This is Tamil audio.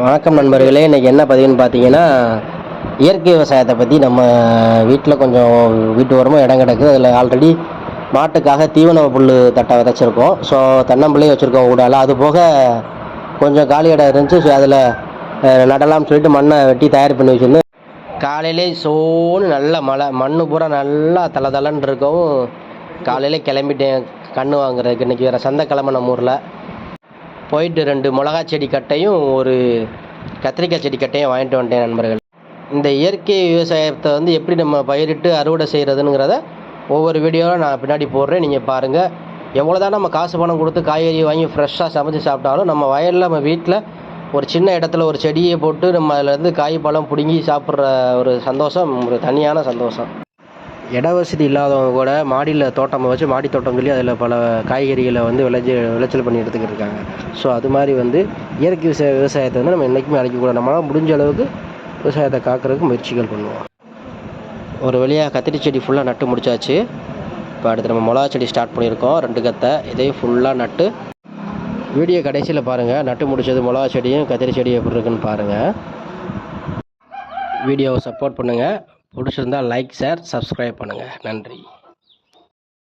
வணக்கம் நண்பர்களே. இன்றைக்கி என்ன பதிவுன்னு பார்த்தீங்கன்னா, இயற்கை விவசாயத்தை பற்றி நம்ம வீட்டில் கொஞ்சம் வீட்டு ஓரமாக இடம் கிடக்கு. அதில் ஆல்ரெடி மாட்டுக்காக தீவன புல் தட்டை விதைச்சிருக்கோம். ஸோ தென்னம்பிள்ளையும் வச்சுருக்கோம் ஊடால. அது போக கொஞ்சம் காலி இடம் இருந்துச்சு. ஸோ அதில் நடலாம்னு சொல்லிட்டு மண்ணை வெட்டி தயார் பண்ணி வச்சுருந்து காலையிலே சோன்னு நல்ல மழை, மண் பூரா நல்லா தளன்னு இருக்கவும் காலையிலே கிளம்பிட்டேன் கன்று வாங்குறதுக்கு. இன்றைக்கி வேறு சந்தைக்கிழமை நம்ம ஊரில் போயிட்டு 2 மிளகா செடி கட்டையும் ஒரு கத்திரிக்காய் செடி கட்டையும் வாங்கிட்டு வந்துட்டேன் நண்பர்கள். இந்த இயற்கை விவசாயத்தை வந்து எப்படி நம்ம பயிரிட்டு அறுவடை செய்கிறதுங்கிறத ஒவ்வொரு வீடியோவில் நான் பின்னாடி போடுறேன், நீங்கள் பாருங்கள். எவ்வளோ தான் நம்ம காசு பணம் கொடுத்து காய்கறி வாங்கி ஃப்ரெஷ்ஷாக சமைச்சு சாப்பிட்டாலும் நம்ம வயலில் நம்ம வீட்டில் ஒரு சின்ன இடத்துல ஒரு செடியை போட்டு நம்ம அதிலேருந்து காய் பழம் பிடுங்கி சாப்பிட்ற ஒரு சந்தோஷம் ஒரு தனியான சந்தோஷம். இட வசதி இல்லாதவங்க கூட மாடியில் தோட்டம் வச்சு மாடி தோட்டம் சொல்லி அதில் பல காய்கறிகளை வந்து விளைச்சல் பண்ணி எடுத்துக்கிட்டு இருக்காங்க. ஸோ அது மாதிரி வந்து இயற்கை விவசாயத்தை வந்து நம்ம என்றைக்குமே அழிக்கக்கூடாது. நம்மளால் முடிஞ்ச அளவுக்கு விவசாயத்தை காக்கிறதுக்கு முயற்சிகள் பண்ணுவோம். ஒரு வழியாக கத்திரி செடி ஃபுல்லாக நட்டு முடிச்சாச்சு. இப்போ அடுத்து நம்ம மிளகா செடி ஸ்டார்ட் பண்ணியிருக்கோம். 2 கத்தை இதையும் ஃபுல்லாக நட்டு வீடியோ கடைசியில் பாருங்கள். நட்டு முடித்தது மிளகா செடியும் கத்திரி செடியும் எப்படி இருக்குன்னு பாருங்கள். வீடியோவை சப்போர்ட் பண்ணுங்கள். பிடிச்சிருந்தால் லைக், ஷேர், சப்ஸ்கிரைப் பண்ணுங்கள். நன்றி.